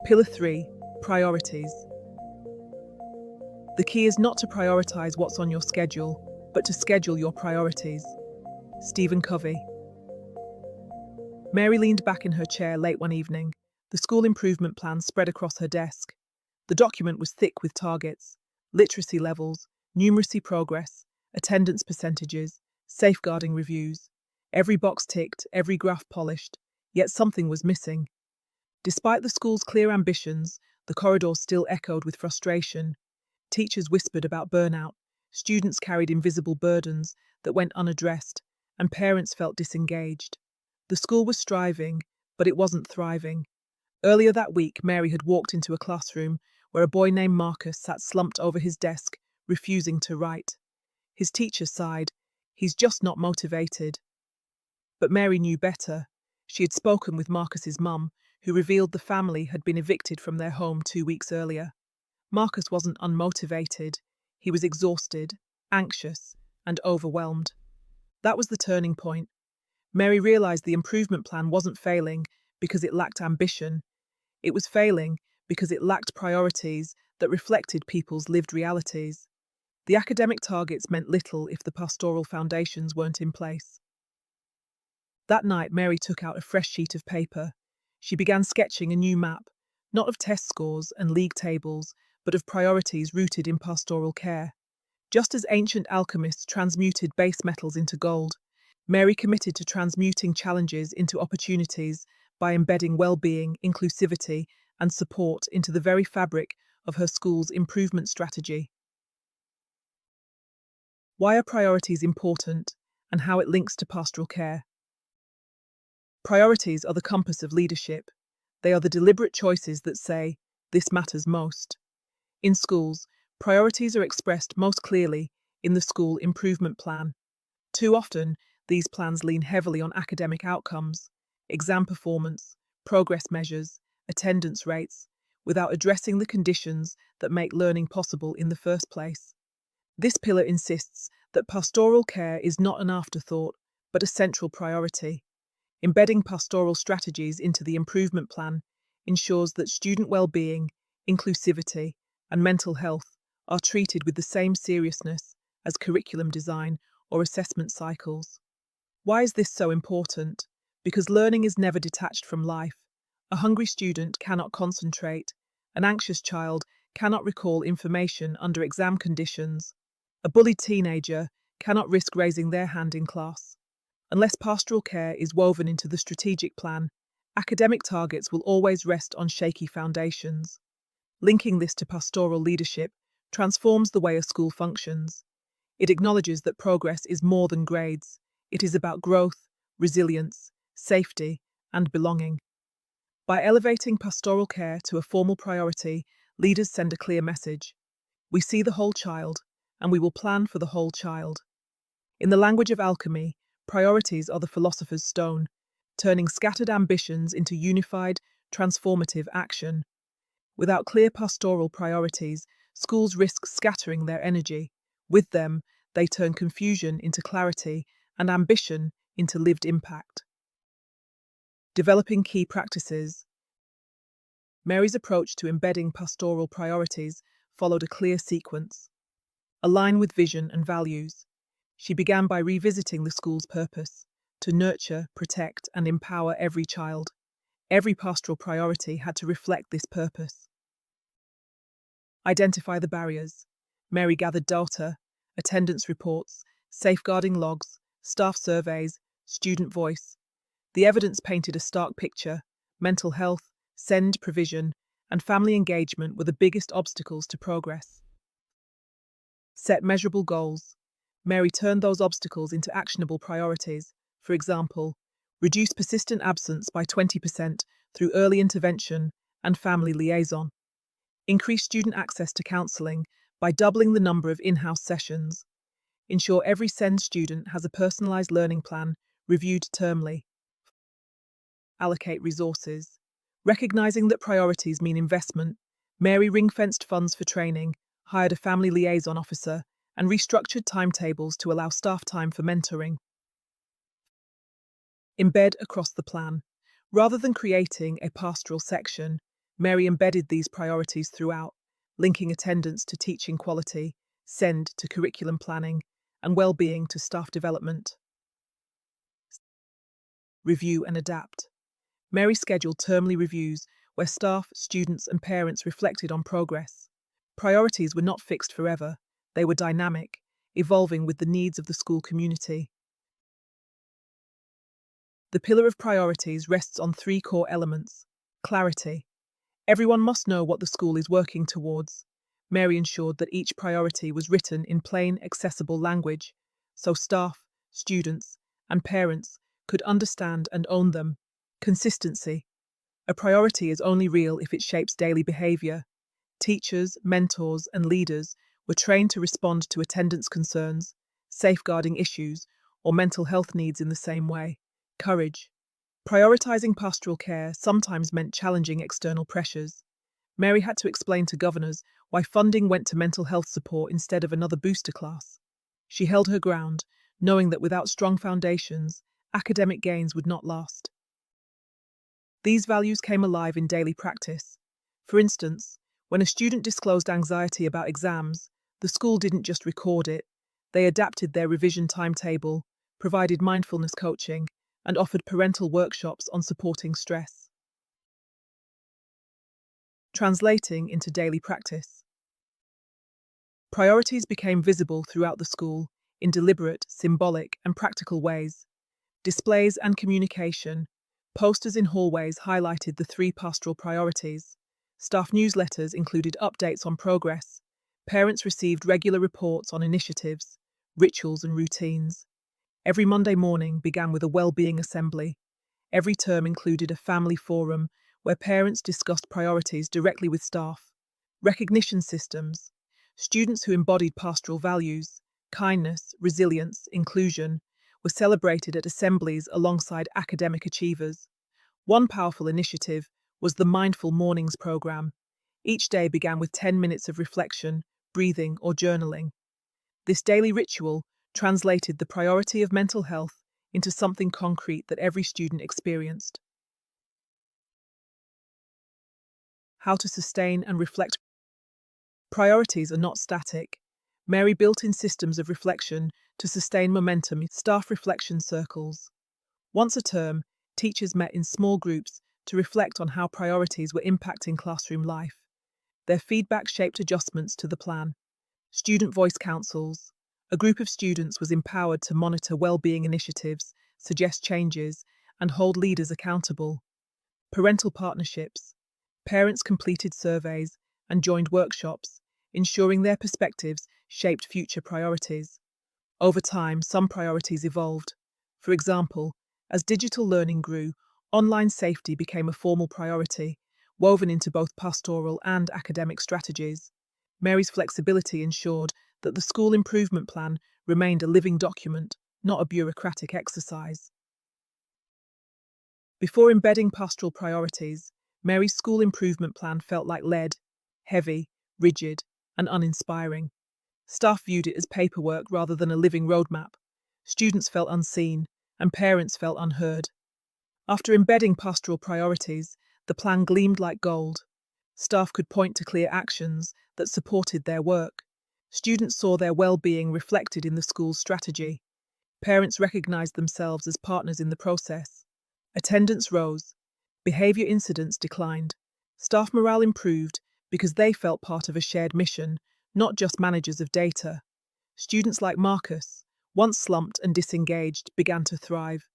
Pillar 3. Priorities. The key is not to prioritize what's on your schedule, but to schedule your priorities. Stephen Covey. Mary leaned back in her chair late one evening, the school improvement plan spread across her desk. The document was thick with targets, literacy levels, numeracy progress, attendance percentages, safeguarding reviews. Every box ticked, every graph polished, yet something was missing. Despite the school's clear ambitions, the corridors still echoed with frustration. Teachers whispered about burnout, students carried invisible burdens that went unaddressed, and parents felt disengaged. The school was striving, but it wasn't thriving. Earlier that week, Mary had walked into a classroom where a boy named Marcus sat slumped over his desk, refusing to write. His teacher sighed. "He's just not motivated." But Mary knew better. She had spoken with Marcus's mum, who revealed the family had been evicted from their home 2 weeks earlier. Marcus wasn't unmotivated. He was exhausted, anxious, and overwhelmed. That was the turning point. Mary realized the improvement plan wasn't failing because it lacked ambition. It was failing because it lacked priorities that reflected people's lived realities. The academic targets meant little if the pastoral foundations weren't in place. That night, Mary took out a fresh sheet of paper. She began sketching a new map, not of test scores and league tables, but of priorities rooted in pastoral care. Just as ancient alchemists transmuted base metals into gold, Mary committed to transmuting challenges into opportunities by embedding well-being, inclusivity, and support into the very fabric of her school's improvement strategy. Why are priorities important, and how it links to pastoral care? Priorities are the compass of leadership. They are the deliberate choices that say, "This matters most." In schools, priorities are expressed most clearly in the school improvement plan. Too often, these plans lean heavily on academic outcomes, exam performance, progress measures, attendance rates, without addressing the conditions that make learning possible in the first place. This pillar insists that pastoral care is not an afterthought, but a central priority. Embedding pastoral strategies into the improvement plan ensures that student well-being, inclusivity, and mental health are treated with the same seriousness as curriculum design or assessment cycles. Why is this so important? Because learning is never detached from life. A hungry student cannot concentrate. An anxious child cannot recall information under exam conditions. A bullied teenager cannot risk raising their hand in class. Unless pastoral care is woven into the strategic plan, academic targets will always rest on shaky foundations. Linking this to pastoral leadership transforms the way a school functions. It acknowledges that progress is more than grades. It is about growth, resilience, safety, and belonging. By elevating pastoral care to a formal priority, leaders send a clear message. We see the whole child, and we will plan for the whole child. In the language of alchemy, priorities are the philosopher's stone, turning scattered ambitions into unified, transformative action. Without clear pastoral priorities, schools risk scattering their energy. With them, they turn confusion into clarity and ambition into lived impact. Developing key practices. Mary's approach to embedding pastoral priorities followed a clear sequence. Align with vision and values. She began by revisiting the school's purpose, to nurture, protect, and empower every child. Every pastoral priority had to reflect this purpose. Identify the barriers. Mary gathered data, attendance reports, safeguarding logs, staff surveys, student voice. The evidence painted a stark picture. Mental health, SEND provision, and family engagement were the biggest obstacles to progress. Set measurable goals. Mary turned those obstacles into actionable priorities. For example, reduce persistent absence by 20% through early intervention and family liaison. Increase student access to counselling by doubling the number of in-house sessions. Ensure every SEND student has a personalised learning plan, reviewed termly. Allocate resources. Recognising that priorities mean investment, Mary ring-fenced funds for training, hired a family liaison officer, and restructured timetables to allow staff time for mentoring. Embed across the plan. Rather than creating a pastoral section, Mary embedded these priorities throughout, linking attendance to teaching quality, SEND to curriculum planning, and well-being to staff development. Review and adapt. Mary scheduled termly reviews where staff, students, and parents reflected on progress. Priorities were not fixed forever, they were dynamic, evolving with the needs of the school community. The pillar of priorities rests on three core elements. Clarity. Everyone must know what the school is working towards. Mary ensured that each priority was written in plain, accessible language, so staff, students, and parents could understand and own them. Consistency. A priority is only real if it shapes daily behaviour. Teachers, mentors, and leaders were trained to respond to attendance concerns, safeguarding issues, or mental health needs in the same way. Courage. Prioritising pastoral care sometimes meant challenging external pressures. Mary had to explain to governors why funding went to mental health support instead of another booster class. She held her ground, knowing that without strong foundations, academic gains would not last. These values came alive in daily practice. For instance, when a student disclosed anxiety about exams, the school didn't just record it, they adapted their revision timetable, provided mindfulness coaching, and offered parental workshops on supporting stress. Translating into daily practice. Priorities became visible throughout the school in deliberate, symbolic, and practical ways. Displays and communication. Posters in hallways highlighted the three pastoral priorities. Staff newsletters included updates on progress. Parents received regular reports on initiatives, rituals, and routines. Every Monday morning began with a well-being assembly. Every term included a family forum where parents discussed priorities directly with staff. Recognition systems. Students who embodied pastoral values, kindness, resilience, inclusion, were celebrated at assemblies alongside academic achievers. One powerful initiative was the Mindful Mornings program. Each day began with 10 minutes of reflection, breathing, or journaling. This daily ritual translated the priority of mental health into something concrete that every student experienced. How to sustain and reflect. Priorities are not static. Mary built in systems of reflection to sustain momentum, staff reflection circles. Once a term, teachers met in small groups to reflect on how priorities were impacting classroom life. Their feedback shaped adjustments to the plan. Student voice councils. A group of students was empowered to monitor well-being initiatives, suggest changes, and hold leaders accountable. Parental partnerships. Parents completed surveys and joined workshops, ensuring their perspectives shaped future priorities. Over time, some priorities evolved. For example, as digital learning grew, online safety became a formal priority, woven into both pastoral and academic strategies. Mary's flexibility ensured that the school improvement plan remained a living document, not a bureaucratic exercise. Before embedding pastoral priorities, Mary's school improvement plan felt like lead, heavy, rigid, and uninspiring. Staff viewed it as paperwork rather than a living roadmap. Students felt unseen, and parents felt unheard. After embedding pastoral priorities, the plan gleamed like gold. Staff could point to clear actions that supported their work. Students saw their well-being reflected in the school's strategy. Parents recognized themselves as partners in the process. Attendance rose. Behavior incidents declined. Staff morale improved because they felt part of a shared mission, not just managers of data. Students like Marcus, once slumped and disengaged, began to thrive,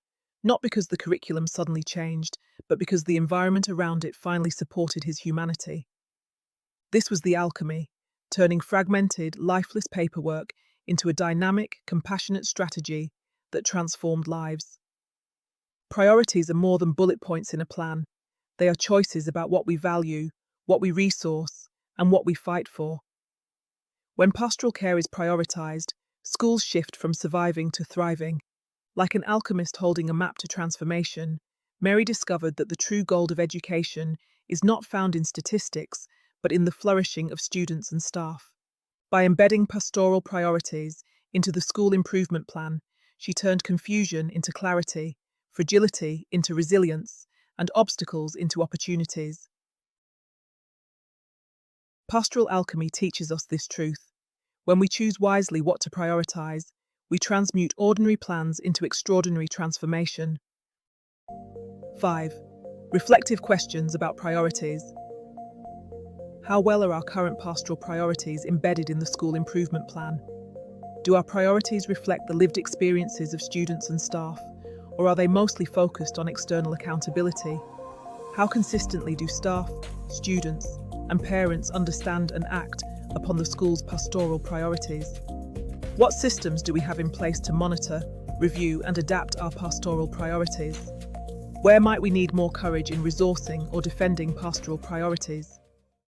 not because the curriculum suddenly changed, but because the environment around it finally supported his humanity. This was the alchemy, turning fragmented, lifeless paperwork into a dynamic, compassionate strategy that transformed lives. Priorities are more than bullet points in a plan. They are choices about what we value, what we resource, and what we fight for. When pastoral care is prioritised, schools shift from surviving to thriving. Like an alchemist holding a map to transformation, Mary discovered that the true gold of education is not found in statistics, but in the flourishing of students and staff. By embedding pastoral priorities into the school improvement plan, she turned confusion into clarity, fragility into resilience, and obstacles into opportunities. Pastoral alchemy teaches us this truth. When we choose wisely what to prioritise, we transmute ordinary plans into extraordinary transformation. 5. Reflective questions about priorities. How well are our current pastoral priorities embedded in the school improvement plan? Do our priorities reflect the lived experiences of students and staff, or are they mostly focused on external accountability? How consistently do staff, students, and parents understand and act upon the school's pastoral priorities? What systems do we have in place to monitor, review, and adapt our pastoral priorities? Where might we need more courage in resourcing or defending pastoral priorities?